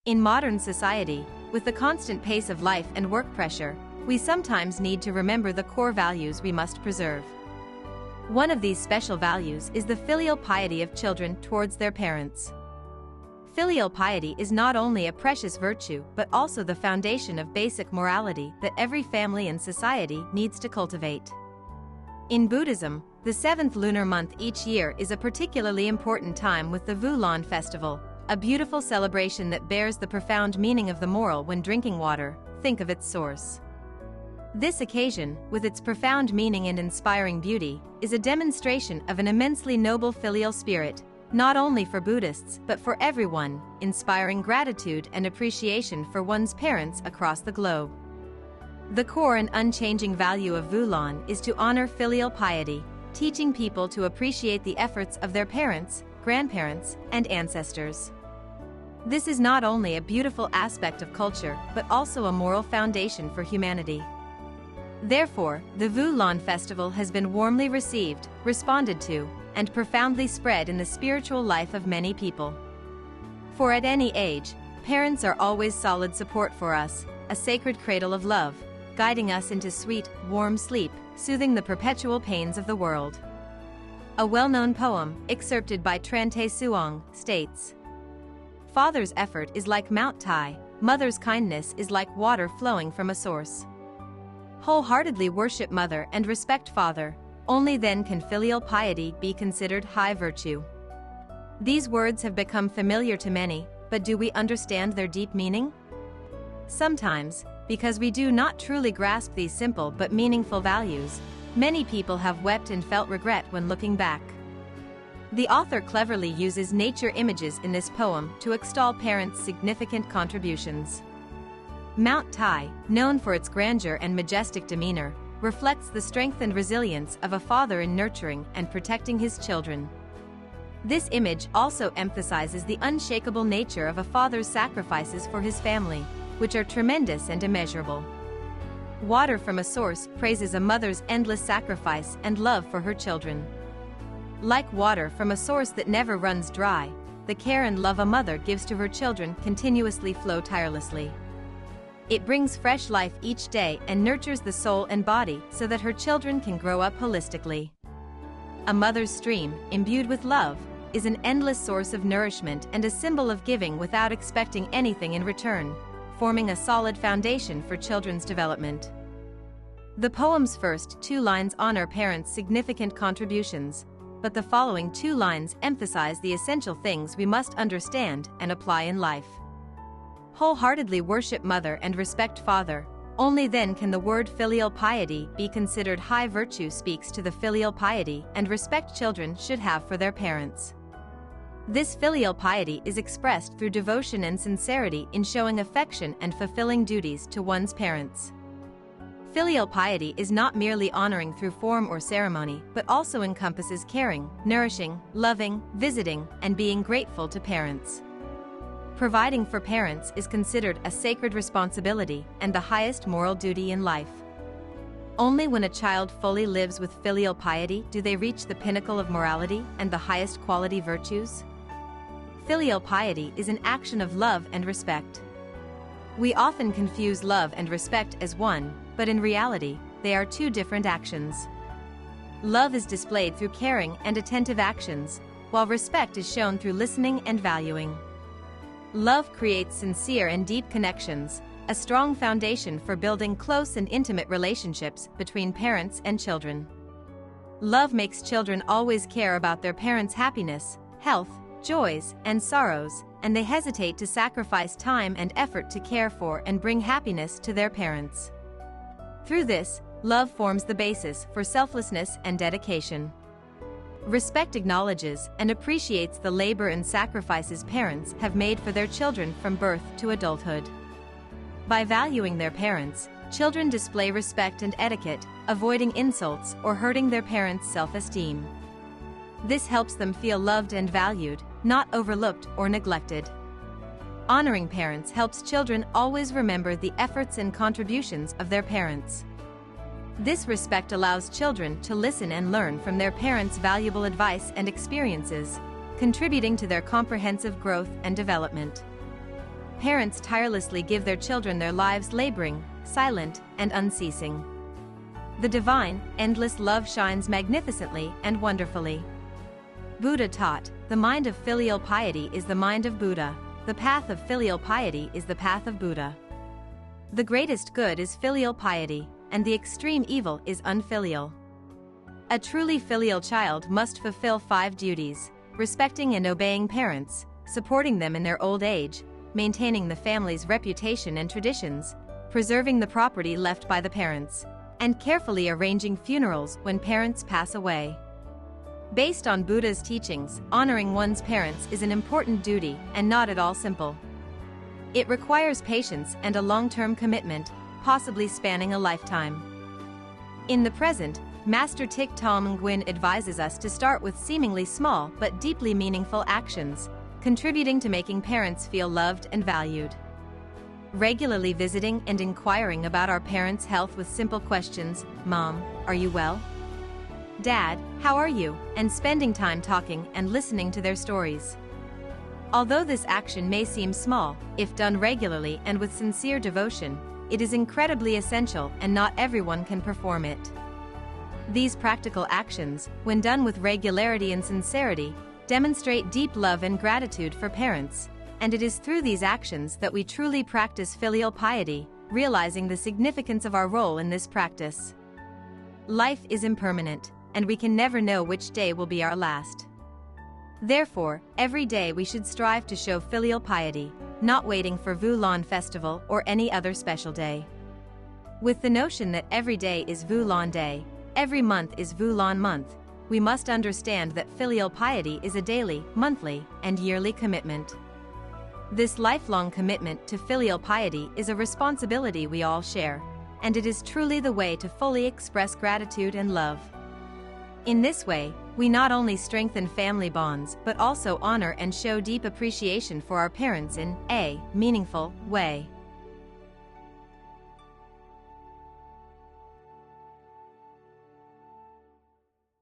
In modern society, with the constant pace of life and work pressure, we sometimes need to remember the core values we must preserve. One of these special values is the filial piety of children towards their parents. Filial piety is not only a precious virtue but also the foundation of basic morality that every family and society needs to cultivate. In Buddhism, the 7th lunar month each year is a particularly important time with the Vulan festival, a beautiful celebration that bears the profound meaning of the moral when drinking water, think of its source. This occasion, with its profound meaning and inspiring beauty, is a demonstration of an immensely noble filial spirit, not only for Buddhists but for everyone, inspiring gratitude and appreciation for one's parents across the globe. The core and unchanging value of Vulan is to honor filial piety, teaching people to appreciate the efforts of their parents, grandparents, and ancestors. This is not only a beautiful aspect of culture but also a moral foundation for humanity. Therefore, the Vulan festival has been warmly received, responded to, and profoundly spread in the spiritual life of many people. For at any age, parents are always solid support for us, a sacred cradle of love, guiding us into sweet, warm sleep, soothing the perpetual pains of the world. A well-known poem, excerpted by Tran Te Suong, states, "Father's effort is like Mount Tai, mother's kindness is like water flowing from a source. Wholeheartedly worship mother and respect father, only then can filial piety be considered high virtue." These words have become familiar to many, but do we understand their deep meaning? Sometimes, because we do not truly grasp these simple but meaningful values, many people have wept and felt regret when looking back. The author cleverly uses nature images in this poem to extol parents' significant contributions. Mount Tai, known for its grandeur and majestic demeanor, reflects the strength and resilience of a father in nurturing and protecting his children. This image also emphasizes the unshakable nature of a father's sacrifices for his family, which are tremendous and immeasurable. Water from a source praises a mother's endless sacrifice and love for her children. Like water from a source that never runs dry, the care and love a mother gives to her children continuously flow tirelessly. It brings fresh life each day and nurtures the soul and body so that her children can grow up holistically. A mother's stream, imbued with love, is an endless source of nourishment and a symbol of giving without expecting anything in return, forming a solid foundation for children's development. The poem's first 2 lines honor parents' significant contributions, but the following 2 lines emphasize the essential things we must understand and apply in life. Wholeheartedly worship mother and respect father, only then can the word filial piety be considered high virtue speaks to the filial piety and respect children should have for their parents. This filial piety is expressed through devotion and sincerity in showing affection and fulfilling duties to one's parents. Filial piety is not merely honoring through form or ceremony but also encompasses caring, nourishing, loving, visiting, and being grateful to parents. Providing for parents is considered a sacred responsibility and the highest moral duty in life. Only when a child fully lives with filial piety do they reach the pinnacle of morality and the highest quality virtues. Filial piety is an action of love and respect. We often confuse love and respect as one, but in reality, they are 2 different actions. Love is displayed through caring and attentive actions, while respect is shown through listening and valuing. Love creates sincere and deep connections, a strong foundation for building close and intimate relationships between parents and children. Love makes children always care about their parents' happiness, health, joys, and sorrows, and they hesitate to sacrifice time and effort to care for and bring happiness to their parents. Through this, love forms the basis for selflessness and dedication. Respect acknowledges and appreciates the labor and sacrifices parents have made for their children from birth to adulthood. By valuing their parents, children display respect and etiquette, avoiding insults or hurting their parents' self-esteem. This helps them feel loved and valued, not overlooked or neglected. Honoring parents helps children always remember the efforts and contributions of their parents. This respect allows children to listen and learn from their parents' valuable advice and experiences, contributing to their comprehensive growth and development. parents tirelessly give their children their lives laboring, silent, and unceasing. The divine, endless love shines magnificently and wonderfully. Buddha taught, the mind of filial piety is the mind of Buddha, the path of filial piety is the path of Buddha. The greatest good is filial piety, and the extreme evil is unfilial. A truly filial child must fulfill 5 duties: respecting and obeying parents, supporting them in their old age, maintaining the family's reputation and traditions, preserving the property left by the parents, and carefully arranging funerals when parents pass away. Based on Buddha's teachings, honoring one's parents is an important duty and not at all simple. It requires patience and a long-term commitment, possibly spanning a lifetime. In the present, Master Thich Tom Nguyen advises us to start with seemingly small but deeply meaningful actions, contributing to making parents feel loved and valued. Regularly visiting and inquiring about our parents' health with simple questions: Mom, are you well? Dad, how are you? And spending time talking and listening to their stories. Although this action may seem small, if done regularly and with sincere devotion, it is incredibly essential and not everyone can perform it. These practical actions, when done with regularity and sincerity, demonstrate deep love and gratitude for parents, and it is through these actions that we truly practice filial piety, realizing the significance of our role in this practice. Life is impermanent, and we can never know which day will be our last. Therefore, every day we should strive to show filial piety, not waiting for Vu Lan festival or any other special day. With the notion that every day is Vu Lan day, every month is Vu Lan month, we must understand that filial piety is a daily, monthly, and yearly commitment. This lifelong commitment to filial piety is a responsibility we all share, and it is truly the way to fully express gratitude and love. In this way, we not only strengthen family bonds but also honor and show deep appreciation for our parents in a meaningful way.